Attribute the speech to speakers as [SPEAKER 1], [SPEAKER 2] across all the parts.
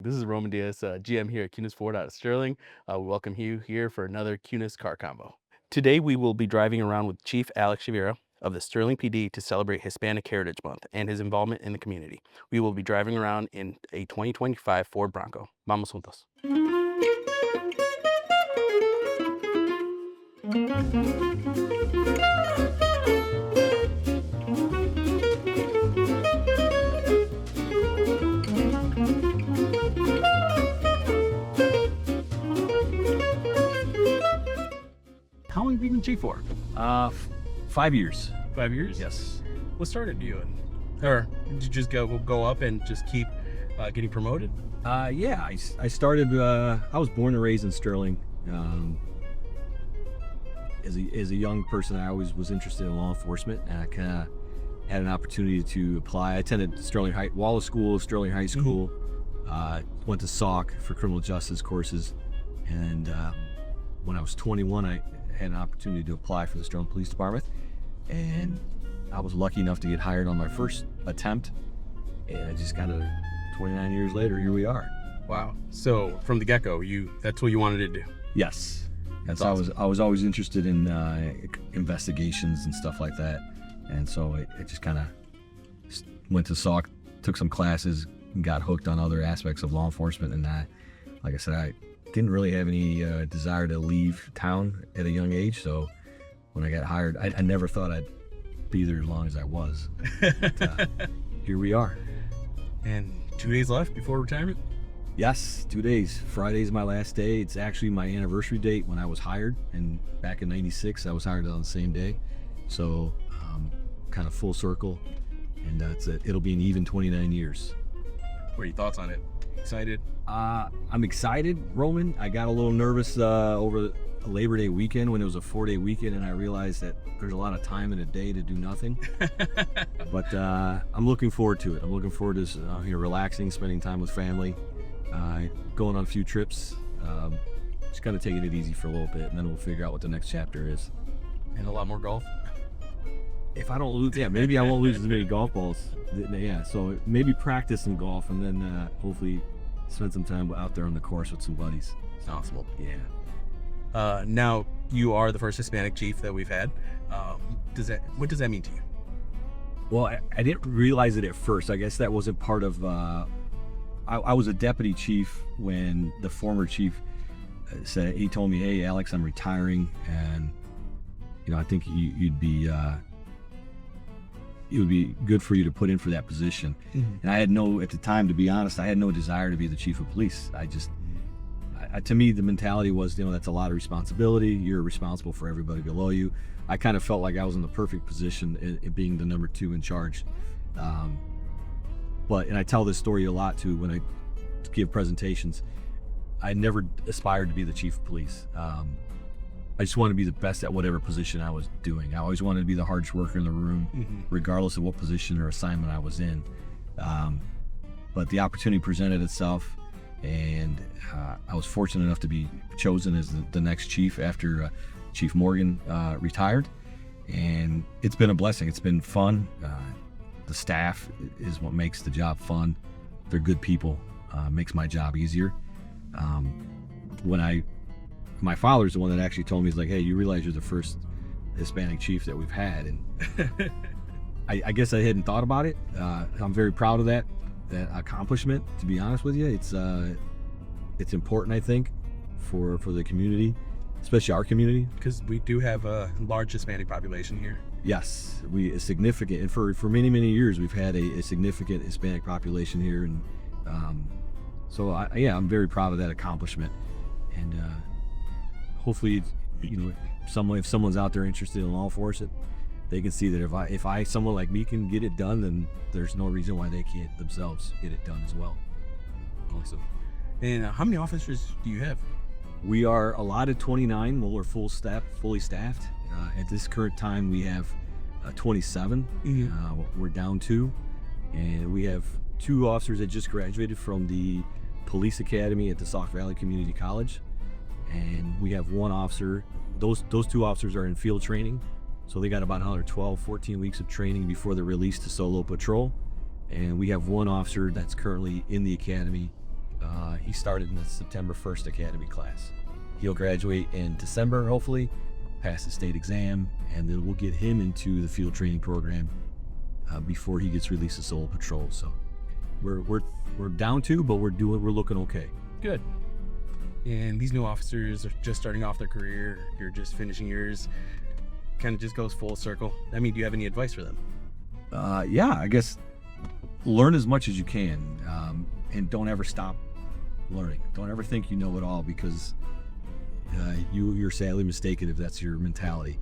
[SPEAKER 1] This is Roman Diaz, GM here at Kunes Ford out of Sterling. We welcome you here for another Kunes car combo. Today we will be driving around with Chief Alex Shavira of the Sterling PD to celebrate Hispanic Heritage Month and his involvement in the community. We will be driving around in a 2025 Ford Bronco. Vamos juntos. How long have you been chief for?
[SPEAKER 2] 5 years.
[SPEAKER 1] 5 years?
[SPEAKER 2] Yes.
[SPEAKER 1] What started you? Or did you just go up and just keep getting promoted?
[SPEAKER 2] Yeah, I started, I was born and raised in Sterling. As a young person, I always was interested in law enforcement, and I kind of had an opportunity to apply. I attended Wallace School, Sterling High School, went to SAUC for criminal justice courses, and when I was 21, I had an opportunity to apply for the Sterling Police Department, and I was lucky enough to get hired on my first attempt, and I just kind of 29 years later, here we are.
[SPEAKER 1] Wow. So from the get-go, that's what you wanted to do?
[SPEAKER 2] Yes.
[SPEAKER 1] That's
[SPEAKER 2] I
[SPEAKER 1] awesome.
[SPEAKER 2] was always interested in investigations and stuff like that, and so I just kind of went to SAUC, took some classes, and got hooked on other aspects of law enforcement. And like I said, I didn't really have any desire to leave town at a young age. So when I got hired, I never thought I'd be there as long as I was. But, here we are.
[SPEAKER 1] And 2 days left before retirement?
[SPEAKER 2] Yes, 2 days. Friday's my last day. It's actually my anniversary date when I was hired, and back in '96 I was hired on the same day. So kind of full circle, and it'll be an even 29 years.
[SPEAKER 1] What are your thoughts on it? Excited?
[SPEAKER 2] I'm excited, Roman. I got a little nervous over Labor Day weekend when it was a 4-day weekend, and I realized that there's a lot of time in a day to do nothing. But I'm looking forward to it. I'm looking forward to relaxing, spending time with family, going on a few trips, just kind of taking it easy for a little bit, and then we'll figure out what the next chapter is.
[SPEAKER 1] And a lot more golf?
[SPEAKER 2] If I don't lose, maybe I won't lose as many golf balls. Yeah, so maybe practice some golf, and then hopefully spend some time out there on the course with some buddies.
[SPEAKER 1] Sounds awesome.
[SPEAKER 2] Yeah.
[SPEAKER 1] Now you are the first Hispanic chief that we've had. What does that mean to you?
[SPEAKER 2] Well, I didn't realize it at first. I guess that wasn't part of. I was a deputy chief when the former chief said, he told me, "Hey, Alex, I'm retiring, and I think you'd be." It would be good for you to put in for that position. Mm-hmm. And I had at the time, to be honest, I had no desire to be the chief of police. To me, the mentality was, that's a lot of responsibility. You're responsible for everybody below you. I kind of felt like I was in the perfect position in being the number 2 in charge. And I tell this story a lot too when I give presentations. I never aspired to be the chief of police. I just wanted to be the best at whatever position I was doing. I always wanted to be the hardest worker in the room, mm-hmm. regardless of what position or assignment I was in. But the opportunity presented itself, and I was fortunate enough to be chosen as the next chief after Chief Morgan retired. And it's been a blessing. It's been fun. The staff is what makes the job fun. They're good people. Makes my job easier. My father's the one that actually told me, he's like, "Hey, you realize you're the first Hispanic chief that we've had?" And I guess I hadn't thought about it. I'm very proud of that accomplishment, to be honest with you. It's important, I think, for the community, especially our community,
[SPEAKER 1] because we do have a large Hispanic population here.
[SPEAKER 2] Yes, a significant, and for many years we've had a significant Hispanic population here, and so I'm very proud of that accomplishment. And hopefully, if someone's out there interested in law enforcement, they can see that if someone like me can get it done, then there's no reason why they can't themselves get it done as well.
[SPEAKER 1] Awesome. And how many officers do you have?
[SPEAKER 2] We are allotted 29. Well, we're fully staffed. At this current time, we have 27. Mm-hmm. We're down 2, and we have 2 officers that just graduated from the police academy at the Sauk Valley Community College. And we have 1 officer. Those 2 officers are in field training, so they got about another 14 weeks of training before they're released to solo patrol. And we have 1 officer that's currently in the academy he started in the September 1st Academy class. He'll graduate in December, hopefully, pass the state exam, and then we'll get him into the field training program before he gets released to solo patrol. So we're down to, but we're looking okay.
[SPEAKER 1] Good. And these new officers are just starting off their career. You're just finishing yours. Kind of just goes full circle. I mean, do you have any advice for them?
[SPEAKER 2] Yeah, I guess learn as much as you can, and don't ever stop learning. Don't ever think you know it all, because you're sadly mistaken if that's your mentality.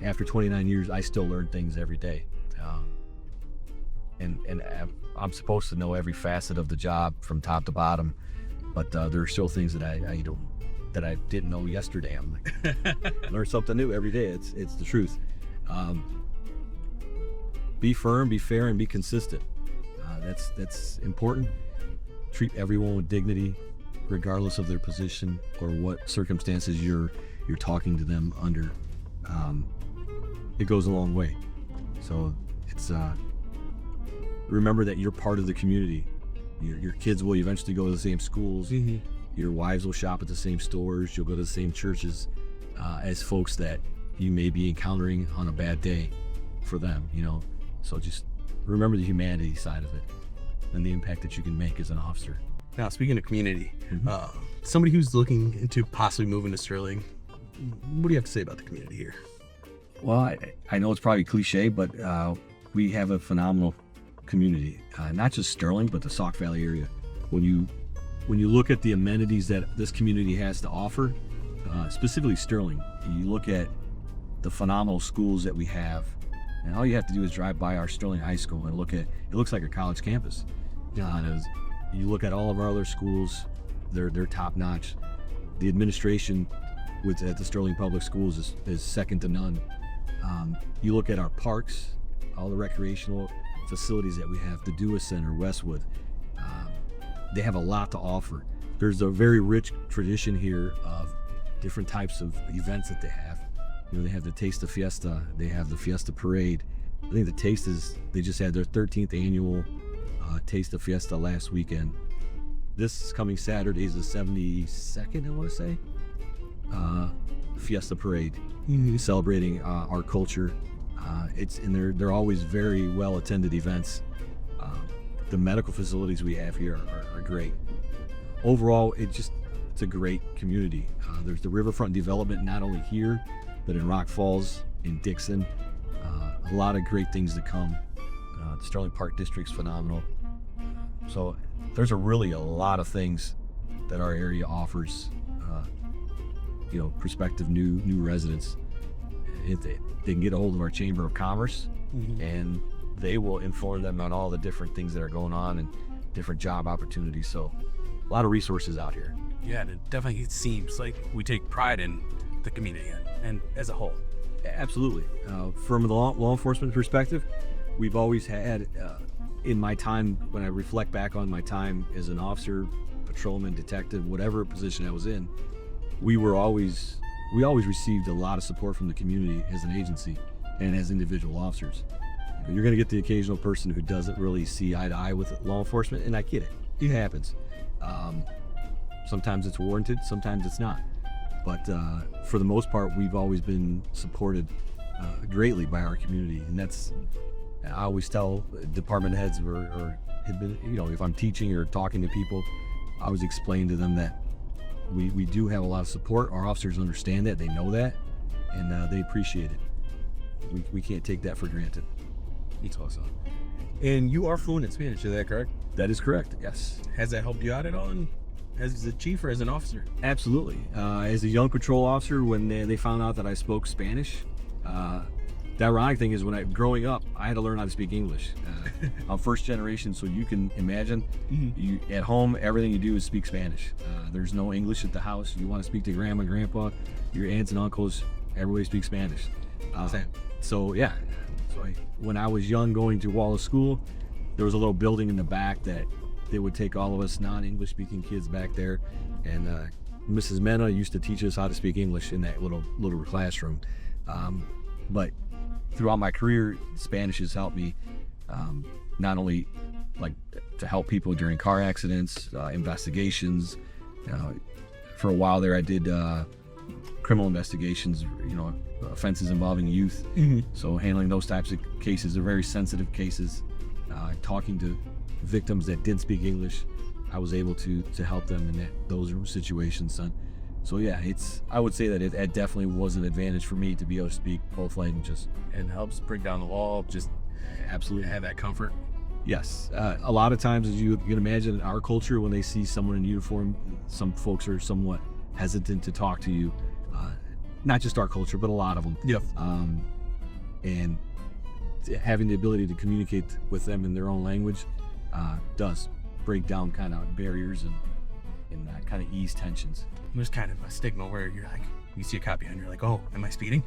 [SPEAKER 2] After 29 years, I still learn things every day, and I'm supposed to know every facet of the job from top to bottom, but there are still things that I didn't know yesterday. I'm like, learn something new every day. It's the truth. Be firm, be fair, and be consistent. That's important. Treat everyone with dignity, regardless of their position or what circumstances you're talking to them under. It goes a long way. So it's remember that you're part of the community. Your kids will eventually go to the same schools.
[SPEAKER 1] Mm-hmm.
[SPEAKER 2] Your wives will shop at the same stores. You'll go to the same churches as folks that you may be encountering on a bad day for them. So just remember the humanity side of it and the impact that you can make as an officer.
[SPEAKER 1] Now, speaking of community,
[SPEAKER 2] Mm-hmm.
[SPEAKER 1] somebody who's looking into possibly moving to Sterling, what do you have to say about the community here?
[SPEAKER 2] Well, I know it's probably cliche, but we have a phenomenal community, not just Sterling, but the Sauk Valley area. When you look at the amenities that this community has to offer, specifically Sterling, you look at the phenomenal schools that we have, and all you have to do is drive by our Sterling High School and look at it. Looks like a college campus. You look at all of our other schools, they're top notch. The administration at the Sterling Public Schools is second to none. You look at our parks, all the recreational facilities that we have, the Dewey Center, Westwood. They have a lot to offer. There's a very rich tradition here of different types of events that they have. They have the Taste of Fiesta, they have the Fiesta Parade. I think the Taste they just had their 13th annual Taste of Fiesta last weekend. This coming Saturday is the 72nd, I want to say, Fiesta Parade, celebrating our culture. They're always very well attended events. The medical facilities we have here are great. Overall, it's a great community. There's the riverfront development not only here, but in Rock Falls, in Dixon. A lot of great things to come. The Sterling Park District's phenomenal. So there's really a lot of things that our area offers, prospective new residents. They can get a hold of our Chamber of Commerce, and they will inform them on all the different things that are going on and different job opportunities. So a lot of resources out here.
[SPEAKER 1] Yeah, it definitely seems like we take pride in the community and as a whole.
[SPEAKER 2] Absolutely. From the law enforcement perspective, we've always had, in my time, when I reflect back on my time as an officer, patrolman, detective, whatever position I was in, we always received a lot of support from the community as an agency and as individual officers. You're going to get the occasional person who doesn't really see eye to eye with law enforcement, and I get it. It happens. Sometimes it's warranted, sometimes it's not. But for the most part, we've always been supported greatly by our community, and I always tell department heads if I'm teaching or talking to people, I always explain to them that we do have a lot of support. Our officers understand that, they know that, and they appreciate it. We can't take that for granted.
[SPEAKER 1] It's awesome. And you are fluent in Spanish, is that correct?
[SPEAKER 2] That is correct, yes.
[SPEAKER 1] Has that helped you out at all as a chief or as an officer?
[SPEAKER 2] Absolutely. As a young patrol officer, when they found out that I spoke Spanish, the ironic thing is growing up, I had to learn how to speak English. I'm first generation, so you can imagine, you at home, everything you do is speak Spanish. There's no English at the house. You want to speak to grandma and grandpa, your aunts and uncles, everybody speaks Spanish.
[SPEAKER 1] Same.
[SPEAKER 2] So yeah, when I was young going to Wallace School, there was a little building in the back that they would take all of us non-English speaking kids back there, and Mrs. Mena used to teach us how to speak English in that little classroom. But throughout my career, Spanish has helped me not only like to help people during car accidents, investigations. For a while there, I did criminal investigations, offenses involving youth. So handling those types of cases are very sensitive cases. Talking to victims that didn't speak English, I was able to help them in those situations. So yeah, I would say that it definitely was an advantage for me to be able to speak both languages.
[SPEAKER 1] And helps break down the wall, just
[SPEAKER 2] Absolutely.
[SPEAKER 1] have that comfort.
[SPEAKER 2] Yes. A lot of times, as you can imagine, in our culture, when they see someone in uniform, some folks are somewhat hesitant to talk to you. Not just our culture, but a lot of them.
[SPEAKER 1] Yep.
[SPEAKER 2] And having the ability to communicate with them in their own language does break down kind of barriers and kind of ease tensions.
[SPEAKER 1] There's kind of a stigma where you're like, you see a cop behind, you're like, oh, am I speeding?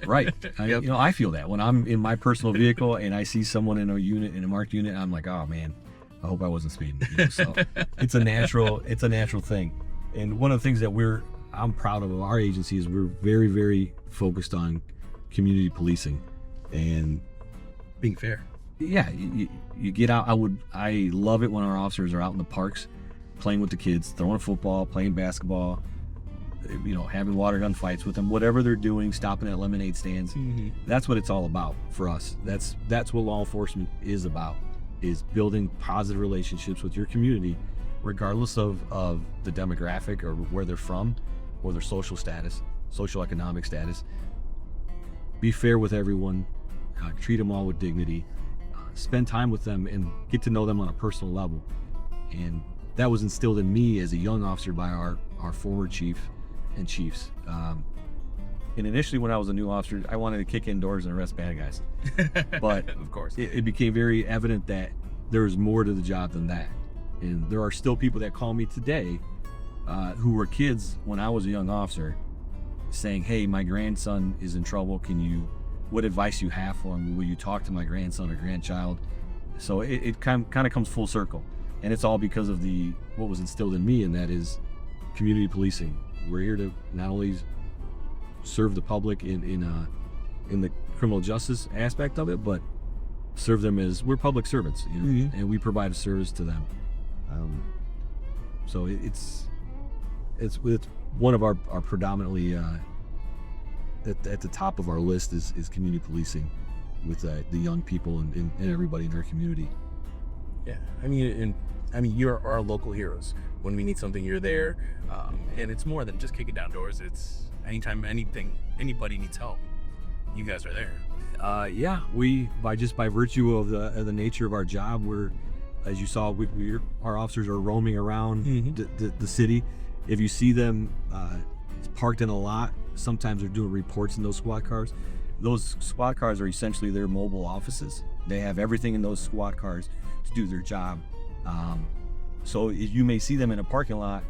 [SPEAKER 2] Right.
[SPEAKER 1] Yep.
[SPEAKER 2] I feel that when I'm in my personal vehicle and I see someone in a marked unit, I'm like, oh man, I hope I wasn't speeding. So it's a natural thing. And one of the things that I'm proud of our agency is we're very, very focused on community policing and
[SPEAKER 1] Being fair.
[SPEAKER 2] yeah, you get out. I love it when our officers are out in the parks playing with the kids, throwing a football, playing basketball, having water gun fights with them, whatever they're doing, stopping at lemonade stands. That's what it's all about for us. That's what law enforcement is about, is building positive relationships with your community, regardless of the demographic or where they're from or their social status, social economic status. Be fair with everyone, treat them all with dignity, spend time with them and get to know them on a personal level. And that was instilled in me as a young officer by our former chief and chiefs. And initially when I was a new officer, I wanted to kick in doors and arrest bad guys. But
[SPEAKER 1] Of course.
[SPEAKER 2] it became very evident that there was more to the job than that. And there are still people that call me today who were kids when I was a young officer saying, hey, my grandson is in trouble. What advice you have for him? Will you talk to my grandson or grandchild? So it kind of comes full circle. And it's all because of what was instilled in me, and that is community policing. We're here to not only serve the public in the criminal justice aspect of it, but serve them as we're public servants, and we provide a service to them. So it's one of our predominantly at the top of our list is community policing with the young people and everybody in our community.
[SPEAKER 1] Yeah, I mean, you're our local heroes. When we need something, you're there, and it's more than just kicking down doors. It's anytime anybody needs help, you guys are there.
[SPEAKER 2] Yeah, by virtue of the nature of our job, as you saw, our officers are roaming around the city. If you see them parked in a lot, sometimes they're doing reports in those squad cars. Those squad cars are essentially their mobile offices. They have everything in those squad cars to do their job. So you may see them in a parking lot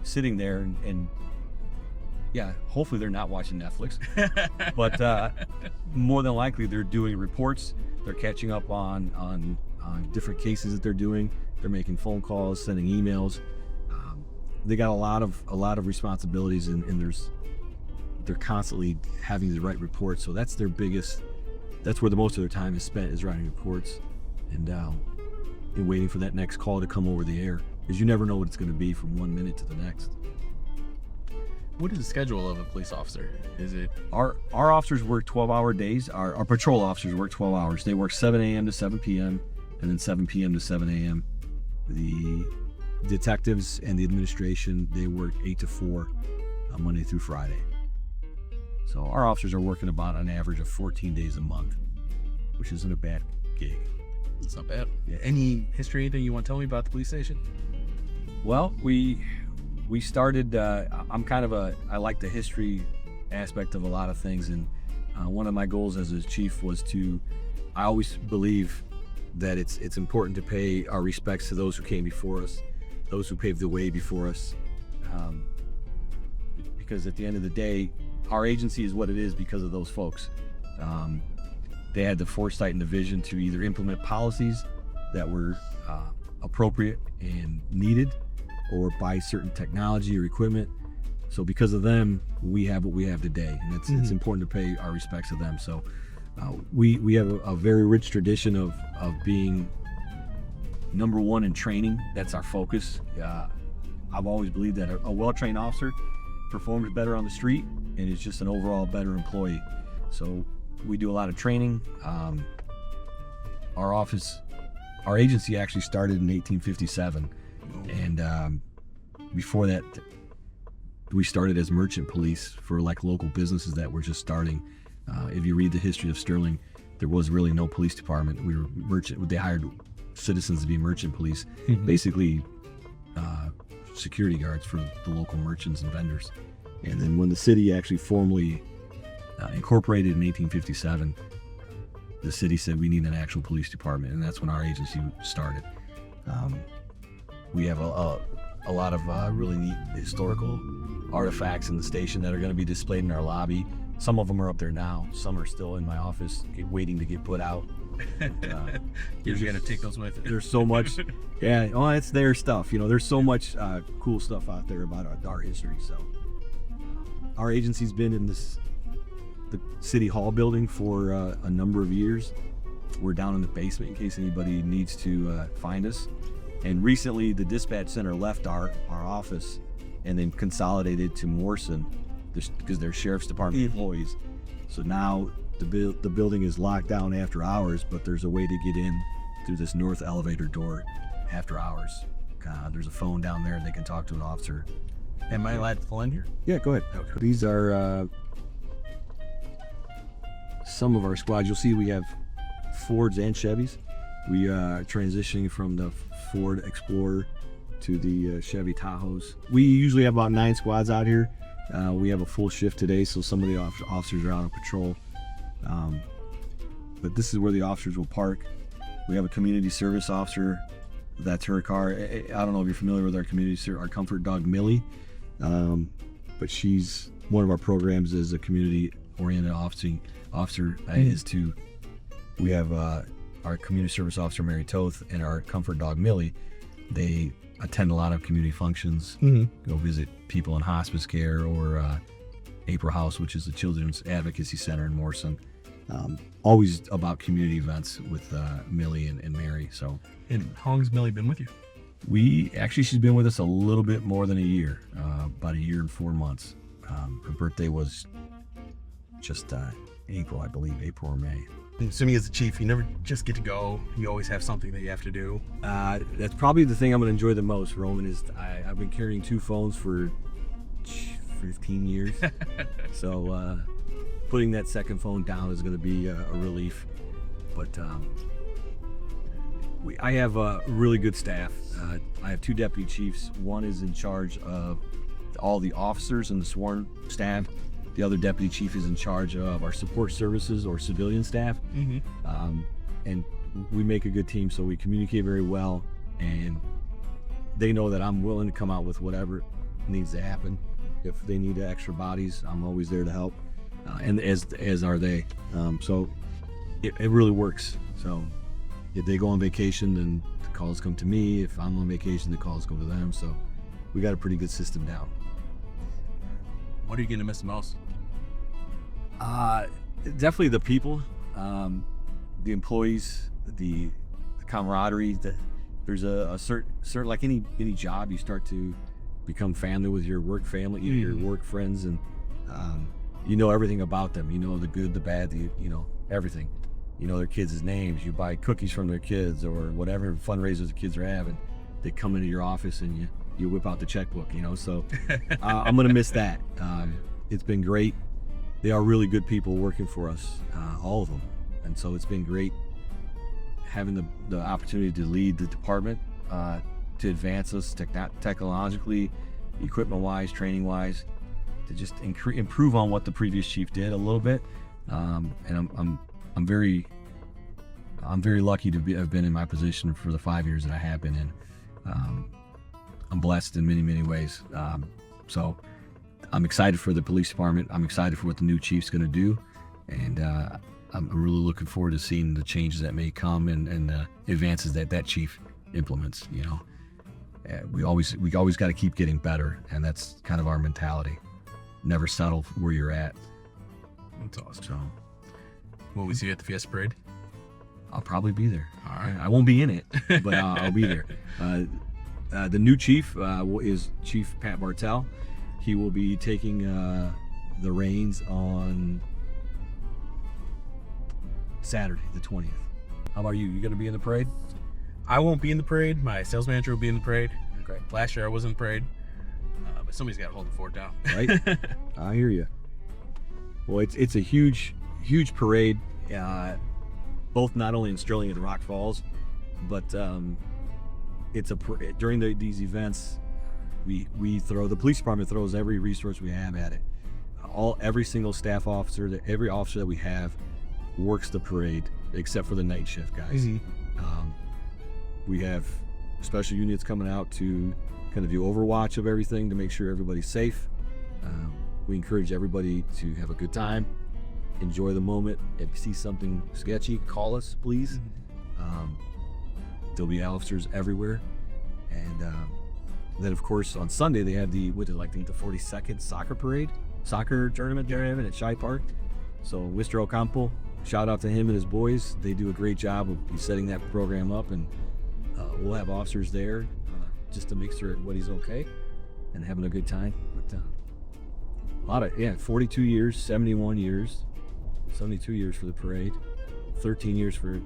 [SPEAKER 2] sitting there and yeah, hopefully they're not watching Netflix, but more than likely they're doing reports. They're catching up on different cases that they're doing. They're making phone calls, sending emails. They got a lot of responsibilities, and they're constantly having to write reports. So that's where the most of their time is spent, is writing reports and waiting for that next call to come over the air, because you never know what it's going to be from 1 minute to the next.
[SPEAKER 1] What is the schedule of a police officer? Is it
[SPEAKER 2] our officers work 12-hour days? Our patrol officers work 12 hours. They work 7 a.m. to 7 p.m. and then 7 p.m. to 7 a.m. The detectives and the administration, they work 8 to 4 Monday through Friday. So our officers are working about an average of 14 days a month, which isn't a bad gig.
[SPEAKER 1] It's not bad. Yeah. Any history, anything you want to tell me about the police station?
[SPEAKER 2] Well, we started, I like the history aspect of a lot of things, and one of my goals as a chief was I always believe that it's important to pay our respects to those who came before us, those who paved the way before us, because at the end of the day, our agency is what it is because of those folks. They had the foresight and the vision to either implement policies that were appropriate and needed, or buy certain technology or equipment. So because of them, we have what we have today, and it's important to pay our respects to them. So we have a very rich tradition of being number one in training. That's our focus. I've always believed that a well-trained officer performs better on the street and is just an overall better employee. So we do a lot of training. Our agency actually started in 1857, and before that, we started as merchant police for like local businesses that were just starting. If you read the history of Sterling, there was really no police department. We were merchant. They hired citizens to be merchant police, basically security guards for the local merchants and vendors. And then when the city actually formally incorporated in 1857, the city said we need an actual police department, and that's when our agency started. We have a lot of really neat historical artifacts in the station that are going to be displayed in our lobby. Some of them are up there now. Some are still in my office waiting to get put out.
[SPEAKER 1] You're going to take those with you.
[SPEAKER 2] There's so much. Yeah, oh, it's their stuff. There's so much cool stuff out there about our history. So our agency's been in the City Hall building for a number of years. We're down in the basement in case anybody needs to find us. And recently the dispatch center left our office and then consolidated to Morrison because they're sheriff's department employees. So now the building is locked down after hours, but there's a way to get in through this north elevator door after hours. There's a phone down there and they can talk to an officer.
[SPEAKER 1] Am I allowed to pull in here?
[SPEAKER 2] Yeah, go ahead.
[SPEAKER 1] Okay.
[SPEAKER 2] These are some of our squads. You'll see we have Fords and Chevys. We are transitioning from the Ford Explorer to the Chevy Tahoes. We usually have about 9 squads out here. We have a full shift today, so some of the officers are out on patrol. But this is where the officers will park. We have a community service officer. That's her car. I don't know if you're familiar with our comfort dog, Millie. But she's one of our programs is a community-oriented officer. We have our community service officer, Mary Toth, and our comfort dog, Millie. They attend a lot of community functions, go visit people in hospice care or April House, which is the Children's Advocacy Center in Morrison. Always about community events with Millie and Mary. So,
[SPEAKER 1] And how long has Millie been with you?
[SPEAKER 2] She's been with us a little bit more than a year, about a year and 4 months. Her birthday was just April, I believe, April or May.
[SPEAKER 1] I'm assuming as a chief, you never just get to go. You always have something that you have to do.
[SPEAKER 2] That's probably the thing I'm going to enjoy the most, Roman, is I've been carrying 2 phones for 15 years. So putting that second phone down is going to be a relief. But I have a really good staff. I have 2 deputy chiefs. One is in charge of all the officers and the sworn staff. The other deputy chief is in charge of our support services or civilian staff. And we make a good team, so we communicate very well. And they know that I'm willing to come out with whatever needs to happen. If they need extra bodies, I'm always there to help. And as are they. So it really works. So if they go on vacation, then the calls come to me. If I'm on vacation, the calls go to them. So we got a pretty good system down.
[SPEAKER 1] What are you going to miss the most?
[SPEAKER 2] Definitely the people, the employees, the camaraderie. There's a certain like any job, you start to become family with your work family, your work friends, and you know everything about them. You know the good, the bad, everything. You know their kids' names. You buy cookies from their kids or whatever fundraisers the kids are having. They come into your office and you whip out the checkbook. So I'm gonna miss that. It's been great. They are really good people working for us, all of them. And so it's been great having the opportunity to lead the department, to advance us technologically, equipment-wise, training-wise, to just improve on what the previous chief did a little bit. And I'm very lucky to have been in my position for the 5 years that I have been in. I'm blessed in many, many ways. So I'm excited for the police department. I'm excited for what the new chief's going to do, and I'm really looking forward to seeing the changes that may come and the advances that chief implements. We always got to keep getting better, and that's kind of our mentality. Never settle for where you're at.
[SPEAKER 1] That's awesome.
[SPEAKER 2] So,
[SPEAKER 1] Will we see you at the Fiesta Parade?
[SPEAKER 2] I'll probably be there.
[SPEAKER 1] All right.
[SPEAKER 2] I won't be in it, but I'll be there. The new chief is Chief Pat Bartel. He will be taking the reins on Saturday, the 20th. How about you? You going to be in the parade?
[SPEAKER 1] I won't be in the parade. My sales manager will be in the parade.
[SPEAKER 2] Okay.
[SPEAKER 1] Last year I was in the parade, but somebody's got to hold the fort down.
[SPEAKER 2] Right? I hear you. Well, it's a huge parade, both not only in Sterling and Rock Falls, but it's during these events, we throw, the police department throws every resource we have at it. Every single staff officer, every officer that we have works the parade except for the night shift guys. We have special units coming out to kind of do overwatch of everything to make sure everybody's safe. We encourage everybody to have a good time, enjoy the moment. If you see something sketchy, call us, please. There'll be officers everywhere. And then, of course, on Sunday, they have the 42nd soccer tournament they're having at Shy Park. So, Mr. Ocampo, shout out to him and his boys. They do a great job of setting that program up, and we'll have officers there just to make sure everybody's okay and having a good time. But a lot of 42 years, 71 years, 72 years for the parade, 13 years for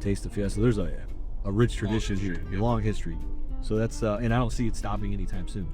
[SPEAKER 2] Taste of Fiesta. There's a rich tradition here, long history. So that's and I don't see it stopping anytime soon.